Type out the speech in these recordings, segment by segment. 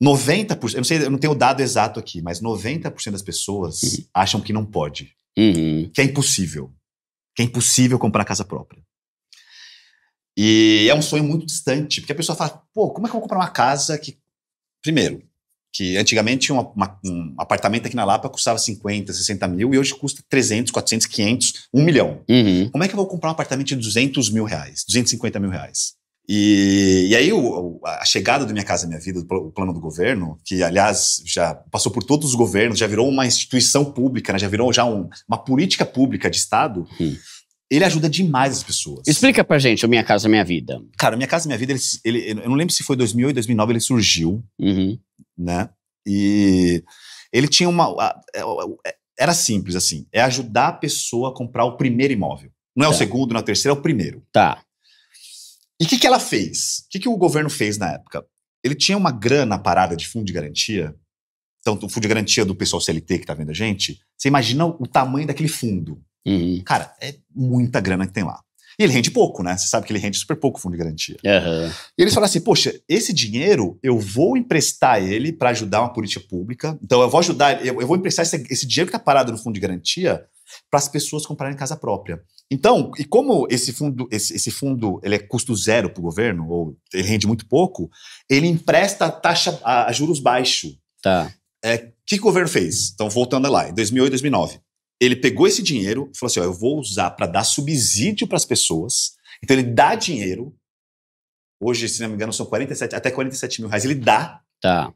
90%, eu não sei, eu não tenho o dado exato aqui, mas 90% das pessoas acham que não pode. Que é impossível. Que é impossível comprar casa própria. E é um sonho muito distante, porque a pessoa fala, pô, como é que eu vou comprar uma casa que... Primeiro, que antigamente um apartamento aqui na Lapa custava 50, 60 mil e hoje custa 300, 400, 500, 1 milhão. Como é que eu vou comprar um apartamento de 200 mil reais, 250 mil reais? E aí a chegada do Minha Casa Minha Vida, o plano do governo, que aliás já passou por todos os governos, já virou uma instituição pública, né, já virou uma política pública de Estado, ele ajuda demais as pessoas. Explica pra gente o Minha Casa Minha Vida. Cara, Minha Casa Minha Vida, eu não lembro se foi 2008, 2009 ele surgiu, né? E ele tinha era simples assim, é ajudar a pessoa a comprar o primeiro imóvel. Não é o segundo, não é o terceiro, é o primeiro. Tá. E o que ela fez? O que o governo fez na época? Ele tinha uma grana parada de fundo de garantia. Então, o fundo de garantia do pessoal CLT que tá vendo a gente, você imagina o tamanho daquele fundo. Cara, é muita grana que tem lá. E ele rende pouco, né? Você sabe que ele rende super pouco o fundo de garantia. E eles falaram assim, poxa, esse dinheiro eu vou emprestar ele para ajudar uma política pública. Então eu vou ajudar, eu vou emprestar esse dinheiro que tá parado no fundo de garantia para as pessoas comprarem casa própria. Então, e como esse fundo ele é custo zero para o governo, ou ele rende muito pouco, ele empresta a taxa a juros baixos. Tá. O que o governo fez? Então, voltando lá, em 2008, 2009. Ele pegou esse dinheiro e falou assim, ó, eu vou usar para dar subsídio para as pessoas. Então, ele dá dinheiro. Hoje, se não me engano, são até 47 mil reais. Ele dá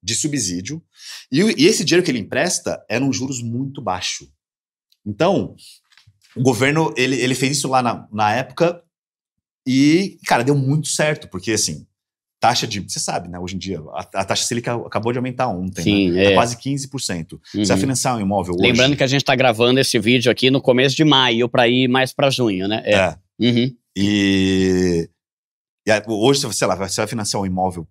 de subsídio. E esse dinheiro que ele empresta é num juros muito baixo. Então, o governo, ele fez isso lá na época e, cara, deu muito certo, porque, assim, taxa de... Você sabe, né, hoje em dia, a taxa Selic acabou de aumentar ontem, Sim, né? Tá quase 15%. Você vai financiar um imóvel hoje... Lembrando que a gente tá gravando esse vídeo aqui no começo de maio, para ir mais para junho, né? E hoje, sei lá, você vai financiar um imóvel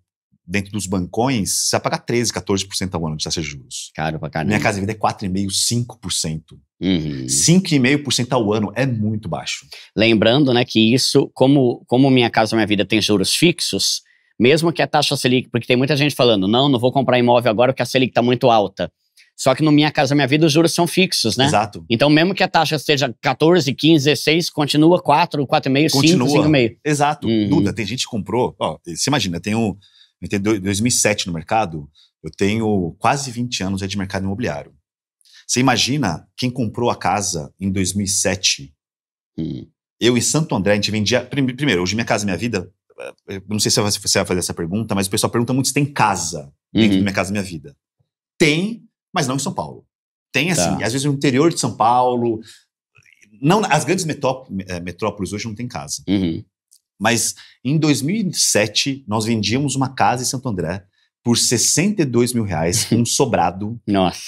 dentro dos bancões, você vai pagar 13%, 14% ao ano de taxa de juros. Caro pra caramba. Minha Casa Vida é 4,5%, 5%. 5,5% ao ano é muito baixo. Lembrando, né, que isso, como Minha Casa Minha Vida tem juros fixos, mesmo que a taxa Selic, porque tem muita gente falando, não vou comprar imóvel agora porque a Selic tá muito alta. Só que no Minha Casa Minha Vida os juros são fixos, né? Exato. Então mesmo que a taxa esteja 14, 15, 16, continua 4, 4,5, 5, 5,5. Exato. Duda, tem gente que comprou, ó, você imagina, eu tenho 2007 no mercado, eu tenho quase 20 anos de mercado imobiliário. Você imagina quem comprou a casa em 2007? Eu em Santo André, a gente vendia... Primeiro, hoje Minha Casa Minha Vida, eu não sei se você vai fazer essa pergunta, mas o pessoal pergunta muito se tem casa dentro do Minha Casa Minha Vida. Tem, mas não em São Paulo. Tem, assim, às vezes no interior de São Paulo. Não, as grandes metrópoles hoje não tem casa. Mas em 2007, nós vendíamos uma casa em Santo André por 62 mil reais, um sobrado. Nossa.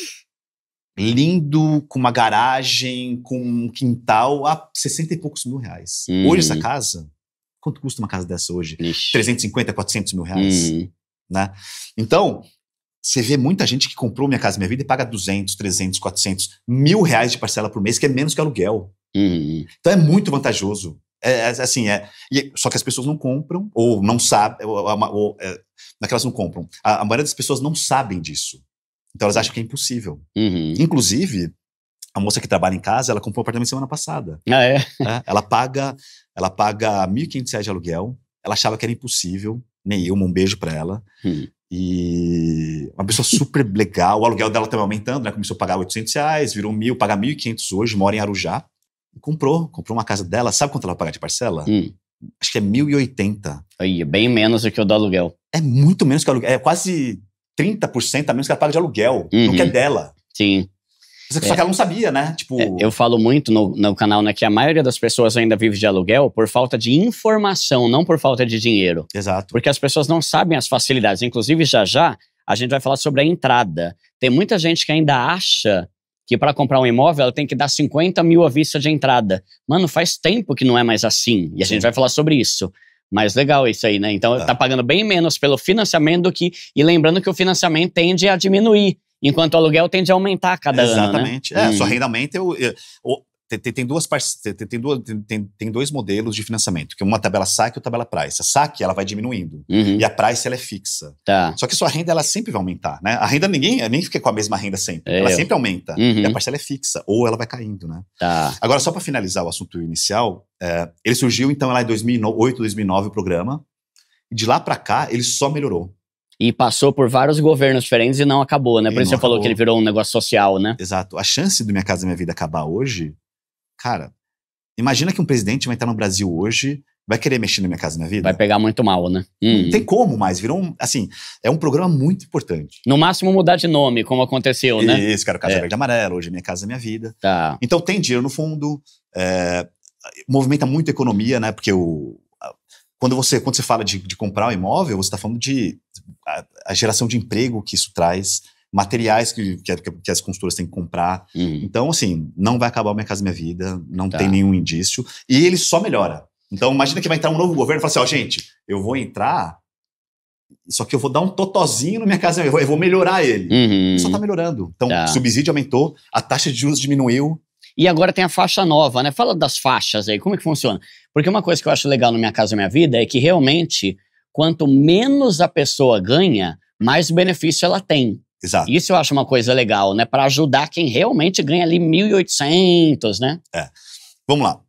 Lindo, com uma garagem, com um quintal, a 60 e poucos mil reais. Hoje essa casa, quanto custa uma casa dessa hoje? 350, 400 mil reais. Né? Então, você vê muita gente que comprou Minha Casa Minha Vida e paga 200, 300, 400, mil reais de parcela por mês, que é menos que aluguel. Então é muito vantajoso. Só que as pessoas não compram, ou não sabem, não é que elas não compram. A maioria das pessoas não sabem disso. Então elas acham que é impossível. Inclusive, a moça que trabalha em casa, ela comprou um apartamento semana passada. Ela paga R$ 1.500 de aluguel. Ela achava que era impossível. Nem eu, um beijo pra ela. E uma pessoa super legal. O aluguel dela estava aumentando, né? Começou a pagar R$800, virou 1.000, paga 1.500 hoje, mora em Arujá. Comprou uma casa dela. Sabe quanto ela vai pagar de parcela? Acho que é 1.080. Aí, bem menos do que o do aluguel. É muito menos que o aluguel. É quase 30% a menos que ela paga de aluguel. Não que é dela. Sim. Só que ela não sabia, né? Eu falo muito no canal, né, que a maioria das pessoas ainda vive de aluguel por falta de informação, não por falta de dinheiro. Exato. Porque as pessoas não sabem as facilidades. Inclusive, já a gente vai falar sobre a entrada. Tem muita gente que ainda acha que para comprar um imóvel ela tem que dar 50 mil à vista de entrada. Mano, faz tempo que não é mais assim. E a gente vai falar sobre isso. Mas legal isso aí, né? Então tá pagando bem menos pelo financiamento do que... E lembrando que o financiamento tende a diminuir, enquanto o aluguel tende a aumentar a cada ano, né? Exatamente. Sua renda aumenta. tem dois modelos de financiamento, que é uma tabela saque e outra tabela price. A saque, ela vai diminuindo, e a price, ela é fixa. Tá. Só que sua renda, ela sempre vai aumentar, né? A renda, ninguém fica com a mesma renda sempre. Ela sempre aumenta, e a parcela é fixa, ou ela vai caindo, né? Tá. Agora, só para finalizar o assunto inicial, ele surgiu, então, lá em 2008, 2009, o programa, e de lá para cá, ele só melhorou. E passou por vários governos diferentes e não acabou, né? Por isso você falou que ele virou um negócio social, né? Exato. A chance do Minha Casa Minha Vida acabar hoje, cara, imagina que um presidente vai estar no Brasil hoje, vai querer mexer na Minha Casa Minha Vida? Vai pegar muito mal, né? Não tem como mais, virou assim, é um programa muito importante. No máximo mudar de nome, como aconteceu, né? Isso, que era o Casa Verde e Amarelo, hoje é Minha Casa Minha Vida. Tá. Então tem dinheiro no fundo, movimenta muito a economia, né? Porque quando você fala de comprar um imóvel, você está falando de a geração de emprego que isso traz, materiais que as construtoras têm que comprar. Então, assim, não vai acabar o Minha Casa Minha Vida, não tem nenhum indício. E ele só melhora. Então, imagina que vai entrar um novo governo e fala assim, gente, eu vou entrar, só que eu vou dar um totozinho no Minha Casa Minha Vida, eu vou melhorar ele. Ele só está melhorando. Então, o subsídio aumentou, a taxa de juros diminuiu. E agora tem a faixa nova, né? Fala das faixas aí, como é que funciona? Porque uma coisa que eu acho legal no Minha Casa Minha Vida é que realmente, quanto menos a pessoa ganha, mais benefício ela tem. Exato. Isso eu acho uma coisa legal, né? Para ajudar quem realmente ganha ali 1.800, né? Vamos lá.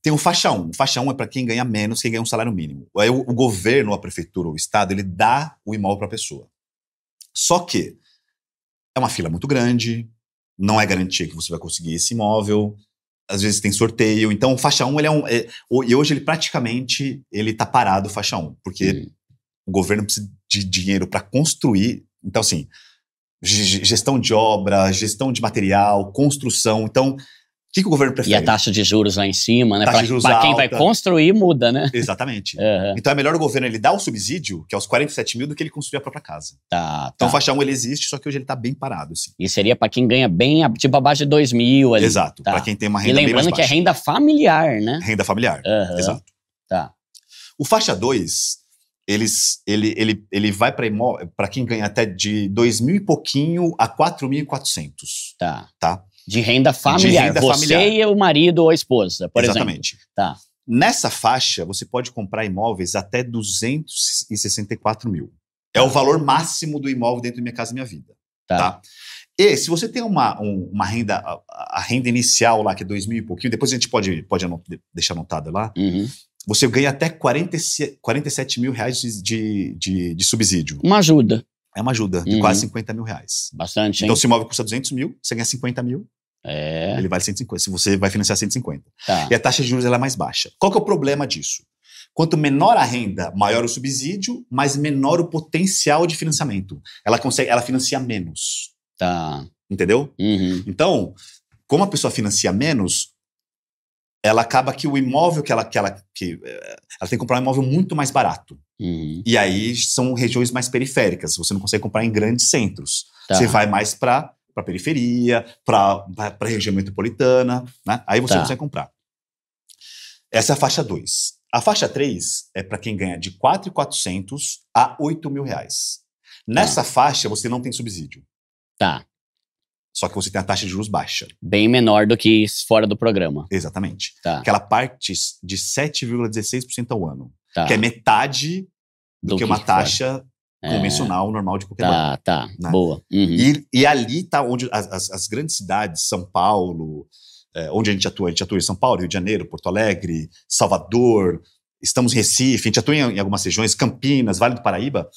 Tem o faixa 1. O faixa 1 é para quem ganha menos, quem ganha um salário mínimo. Aí o governo, a prefeitura, o estado, ele dá o imóvel para a pessoa. Só que é uma fila muito grande, não é garantia que você vai conseguir esse imóvel, às vezes tem sorteio. Então, o faixa 1, e hoje ele praticamente tá parado, o faixa 1, porque o governo precisa de dinheiro para construir. Então, assim, gestão de obra, gestão de material, construção. Então, o que o governo prefere? E a taxa de juros lá em cima, né? Taxa de juros Para quem alta. vai construir, muda, né? Exatamente. Então é melhor o governo ele dar o subsídio, que é os 47 mil, do que ele construir a própria casa. Então o faixa 1 ele existe, só que hoje ele tá bem parado. Assim. E seria para quem ganha bem, tipo abaixo de 2 mil ali. Exato, para quem tem uma renda bem mais baixa. E lembrando que é renda familiar, né? Renda familiar, exato. Tá. O faixa 2, ele vai para quem ganha até de 2 mil e pouquinho a 4.400. Tá? De renda familiar. Você e o marido ou a esposa, por exemplo. Exatamente. Tá. Nessa faixa, você pode comprar imóveis até 264 mil. É o valor máximo do imóvel dentro da Minha Casa Minha Vida. Tá? E se você tem uma renda, a renda inicial lá, que é 2 mil e pouquinho, depois a gente pode deixar anotado lá, você ganha até 47 mil reais de subsídio. Uma ajuda. É uma ajuda de quase 50 mil reais. Bastante, hein? Então, se o imóvel custa 200 mil, você ganha 50 mil. Ele vale 150, se você vai financiar 150. E a taxa de juros ela é mais baixa. Qual que é o problema disso? Quanto menor a renda, maior o subsídio, mas menor o potencial de financiamento. Ela financia menos. Entendeu? Então, como a pessoa financia menos, ela acaba que o imóvel ela tem que comprar um imóvel muito mais barato. E aí são regiões mais periféricas. Você não consegue comprar em grandes centros. Você vai mais para periferia, para a região metropolitana, né? Aí você consegue comprar. Essa é a faixa 2. A faixa 3 é para quem ganha de 4.400 a 8 mil reais. Nessa faixa, você não tem subsídio. Só que você tem a taxa de juros baixa. Bem menor do que fora do programa. Exatamente. Que ela parte de 7,16% ao ano. Que é metade do que uma taxa convencional, normal de qualquer banco. Né? Boa. E ali está onde as grandes cidades, São Paulo, onde a gente atua em São Paulo, Rio de Janeiro, Porto Alegre, Salvador, estamos em Recife, a gente atua em algumas regiões, Campinas, Vale do Paraíba,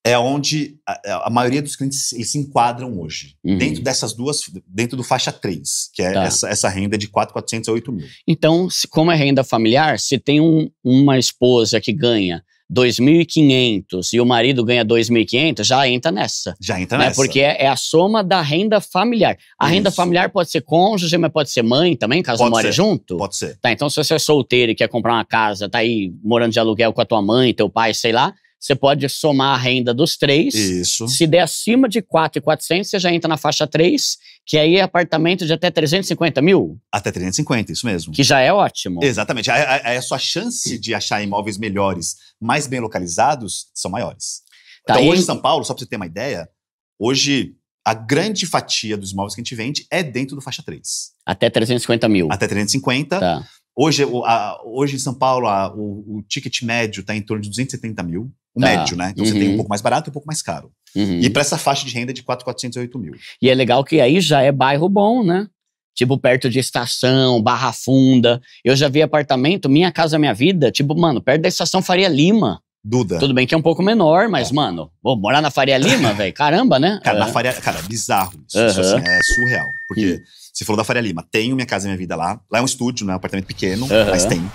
é onde a maioria dos clientes eles se enquadram hoje. Dentro dessas duas, dentro do faixa 3, que é essa renda de 4.400 a 8 mil. Então, como é renda familiar, se tem uma esposa que ganha 2.500 e o marido ganha 2.500, já entra nessa. Já entra nessa. Porque é a soma da renda familiar. A renda familiar pode ser cônjuge, mas pode ser mãe também, caso more junto? Pode ser. Então se você é solteiro e quer comprar uma casa, tá aí morando de aluguel com a tua mãe, teu pai, sei lá, você pode somar a renda dos 3. Isso. Se der acima de 4.400, você já entra na faixa 3, que aí é apartamento de até 350 mil. Até 350, isso mesmo. Que já é ótimo. Exatamente. A sua chance de achar imóveis melhores, mais bem localizados, são maiores. Então, hoje em São Paulo, só para você ter uma ideia, hoje a grande fatia dos imóveis que a gente vende é dentro do faixa 3. Até 350 mil. Até 350. Tá. Hoje em São Paulo, o ticket médio está em torno de 270 mil. O Tá. médio, né? Então você tem um pouco mais barato e um pouco mais caro. Uhum. E para essa faixa de renda de 4.408 mil. E é legal que aí já é bairro bom, né? Tipo, perto de estação, Barra Funda. Eu já vi apartamento, Minha Casa Minha Vida, tipo, mano, perto da estação Faria Lima. Duda. Tudo bem que é um pouco menor, mas, mano, vou morar na Faria Lima, velho, caramba, né? Cara, na Faria, cara, bizarro isso. Isso assim, é surreal. Porque você falou da Faria Lima, tem o Minha Casa Minha Vida lá. Lá é um estúdio, né? Um apartamento pequeno, mas tem.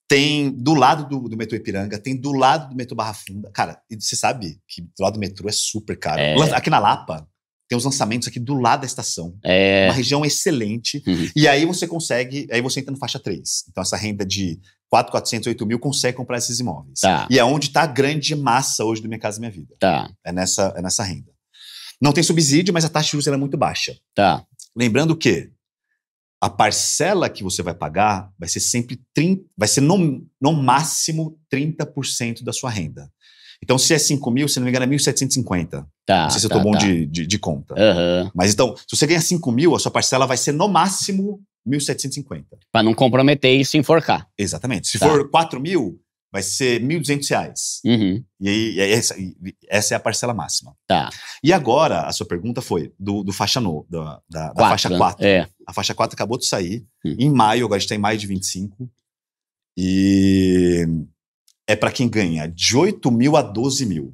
Tem do lado do metrô Ipiranga, tem do lado do metrô Barra Funda. Cara, e você sabe que do lado do metrô é super caro. Aqui na Lapa, tem os lançamentos aqui do lado da estação. Uma região excelente. E aí você consegue, aí você entra no faixa 3. Então essa renda de 4.408 mil consegue comprar esses imóveis. Tá. E é onde está a grande massa hoje do Minha Casa Minha Vida. Tá. É nessa renda. Não tem subsídio, mas a taxa de juros é muito baixa. Tá. Lembrando que a parcela que você vai pagar vai ser sempre no máximo 30% da sua renda. Então, se é 5 mil, se não me engano, é 1.750. Tá. Não sei se eu tô bom de conta. Mas então, se você ganha 5 mil, a sua parcela vai ser no máximo 1.750. Pra não comprometer e se enforcar. Exatamente. Se for 4 mil, vai ser R$1.200. E aí, essa é a parcela máxima. Tá. E agora, a sua pergunta foi do faixa da faixa 4. A faixa 4 acabou de sair em maio, agora a gente está em maio de 25. E é para quem ganha de 8 mil a 12 mil.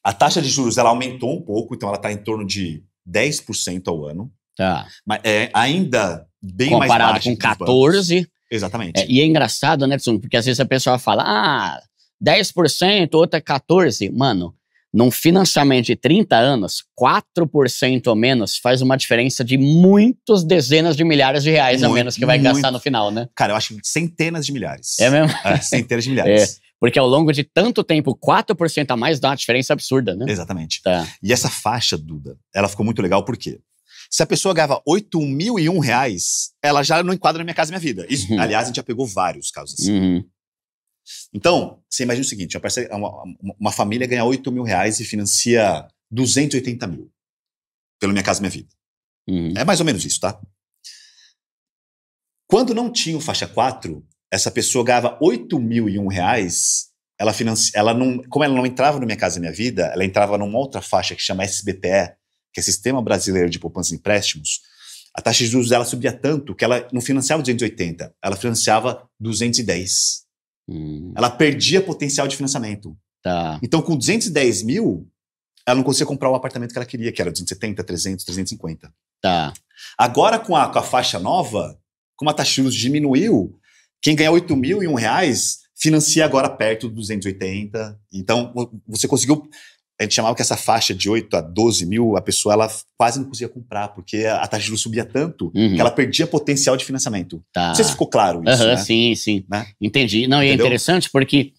A taxa de juros ela aumentou um pouco, então ela está em torno de 10% ao ano. Tá. Mas é ainda bem comparado mais baixo. Comparado com 14%. Exatamente. E é engraçado, né, Tsun? Porque às vezes a pessoa fala, 10%, outra é 14%. Mano, num financiamento de 30 anos, 4% ou menos faz uma diferença de muitas dezenas de milhares de reais a menos que vai gastar no final, né? Cara, eu acho centenas de milhares. É mesmo? Centenas de milhares. Porque ao longo de tanto tempo, 4% a mais dá uma diferença absurda, né? Exatamente. Tá. E essa faixa, Duda, ela ficou muito legal por quê? Se a pessoa ganhava R$8.001, ela já não enquadra na Minha Casa Minha Vida. Isso, aliás, a gente já pegou vários casos assim. Então, você imagina o seguinte, uma família ganha R$8 mil e financia 280 mil pelo Minha Casa Minha Vida. É mais ou menos isso, tá? Quando não tinha o faixa 4, essa pessoa ganhava R$8.001, como ela não entrava no Minha Casa Minha Vida, ela entrava numa outra faixa que chama SBPE, que é Sistema Brasileiro de Poupança e Empréstimos. A taxa de juros dela subia tanto que ela não financiava 280, ela financiava 210. Ela perdia potencial de financiamento. Tá. Então, com 210 mil, ela não conseguia comprar o apartamento que ela queria, que era 270, 300, 350. Tá. Agora, com a faixa nova, como a taxa de juros diminuiu, quem ganha R$8.001 financia agora perto de 280. Então, você conseguiu... A gente chamava que essa faixa de 8 a 12 mil, a pessoa ela quase não conseguia comprar, porque a taxa de juros subia tanto que ela perdia potencial de financiamento. Tá. Não sei se ficou claro isso, né? Sim. Né? Entendi. Não, e é Entendeu? interessante porque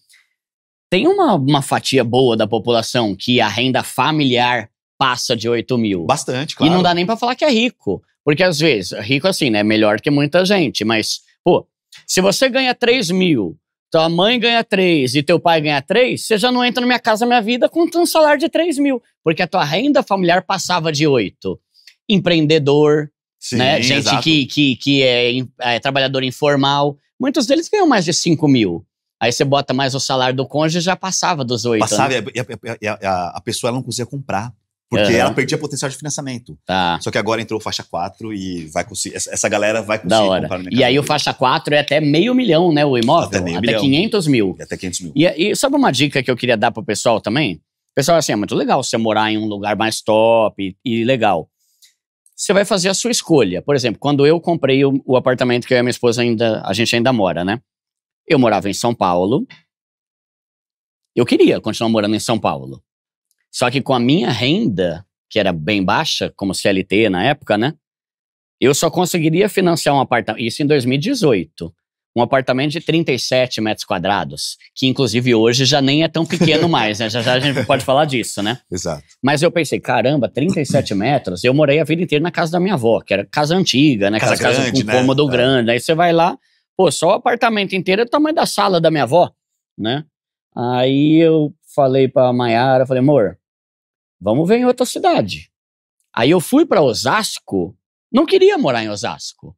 tem uma fatia boa da população que a renda familiar passa de 8 mil. Bastante, claro. E não dá nem pra falar que é rico. Porque às vezes, rico assim, né? Melhor que muita gente. Mas, pô, se você ganha 3 mil... tua mãe ganha 3 e teu pai ganha 3, você já não entra na Minha Casa Minha Vida com um salário de 3 mil, porque a tua renda familiar passava de 8. Empreendedor, Sim, né? Gente que é trabalhador informal, muitos deles ganham mais de 5 mil. Aí você bota mais o salário do cônjuge, já passava dos 8. Passava, né? e a pessoa ela não conseguia comprar, porque ela perdia potencial de financiamento. Tá. Só que agora entrou o faixa 4 e vai conseguir, essa galera vai conseguir Da hora. comprar no Minha E Casa aí Minha o Vida. faixa 4 é até $500.000, né? O imóvel. Até meio até milhão. 500 mil. E até 500 mil. E sabe uma dica que eu queria dar pro pessoal também? Pessoal, assim, é muito legal você morar em um lugar mais top e legal. Você vai fazer a sua escolha. Por exemplo, quando eu comprei o apartamento que eu e a minha esposa a gente ainda mora, né? Eu morava em São Paulo. Eu queria continuar morando em São Paulo. Só que com a minha renda, que era bem baixa, como CLT na época, né? Eu só conseguiria financiar um apartamento, isso em 2018, um apartamento de 37 metros quadrados, que inclusive hoje já nem é tão pequeno mais, né? Já a gente pode falar disso, né? Exato. Mas eu pensei, caramba, 37 metros, eu morei a vida inteira na casa da minha avó, que era casa antiga, né? Casa Casa grande, com né? cômodo grande. Aí você vai lá, pô, só o apartamento inteiro é o tamanho da sala da minha avó, né? Aí eu falei pra Mayara, falei, amor, vamos ver em outra cidade. Aí eu fui para Osasco, não queria morar em Osasco.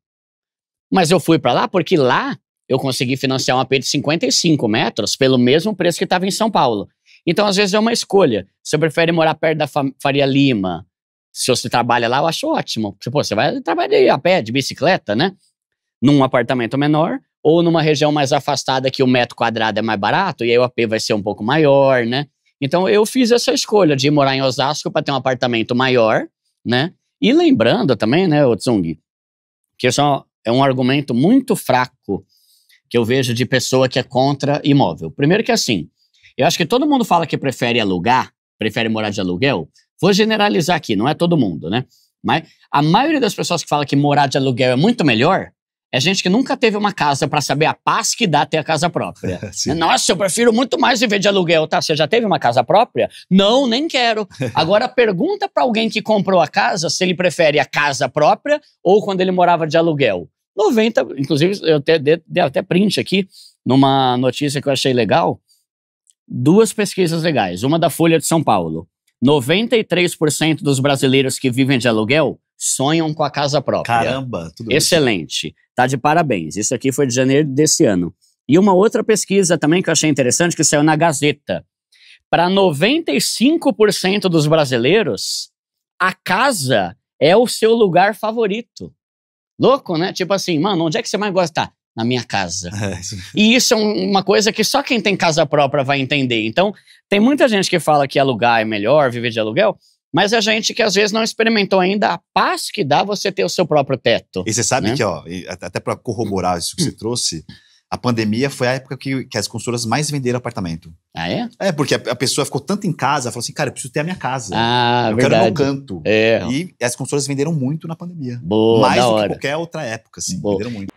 Mas eu fui para lá porque lá eu consegui financiar um AP de 55 metros pelo mesmo preço que estava em São Paulo. Então, às vezes, é uma escolha. Você prefere morar perto da Faria Lima? Se você trabalha lá, eu acho ótimo. Porque, pô, você vai trabalhar a pé, de bicicleta, né? Num apartamento menor, ou numa região mais afastada que o metro quadrado é mais barato, e aí o AP vai ser um pouco maior, né? Então, eu fiz essa escolha de morar em Osasco para ter um apartamento maior, né? E lembrando também, né, Tsung, que isso é um argumento muito fraco que eu vejo de pessoa que é contra imóvel. Primeiro que assim, eu acho que todo mundo fala que prefere alugar, prefere morar de aluguel. Vou generalizar aqui, não é todo mundo, né? Mas a maioria das pessoas que fala que morar de aluguel é muito melhor é gente que nunca teve uma casa para saber a paz que dá ter a casa própria. Nossa, eu prefiro muito mais viver de aluguel. Tá, você já teve uma casa própria? Não, nem quero. Agora pergunta para alguém que comprou a casa se ele prefere a casa própria ou quando ele morava de aluguel. 90, inclusive eu dei até print aqui numa notícia que eu achei legal. 2 pesquisas legais. Uma da Folha de São Paulo. 93% dos brasileiros que vivem de aluguel sonham com a casa própria. Caramba, tudo excelente. Tá de parabéns. Isso aqui foi de janeiro desse ano. E uma outra pesquisa também que eu achei interessante, que saiu na Gazeta. Para 95% dos brasileiros, a casa é o seu lugar favorito. Louco, né? Tipo assim, mano, onde é que você mais gosta? Tá, na minha casa. E isso é uma coisa que só quem tem casa própria vai entender. Então, tem muita gente que fala que alugar é melhor, viver de aluguel, mas a gente que às vezes não experimentou ainda a paz que dá você ter o seu próprio teto. E você sabe, né, que, ó, até para corroborar isso que você trouxe, a pandemia foi a época que as construtoras mais venderam apartamento. Ah, é? É, porque a pessoa ficou tanto em casa, falou assim, cara, eu preciso ter a minha casa. Ah, eu verdade. quero meu canto. É. E as construtoras venderam muito na pandemia. Boa, mais da do hora. que qualquer outra época, assim. Boa. Venderam muito.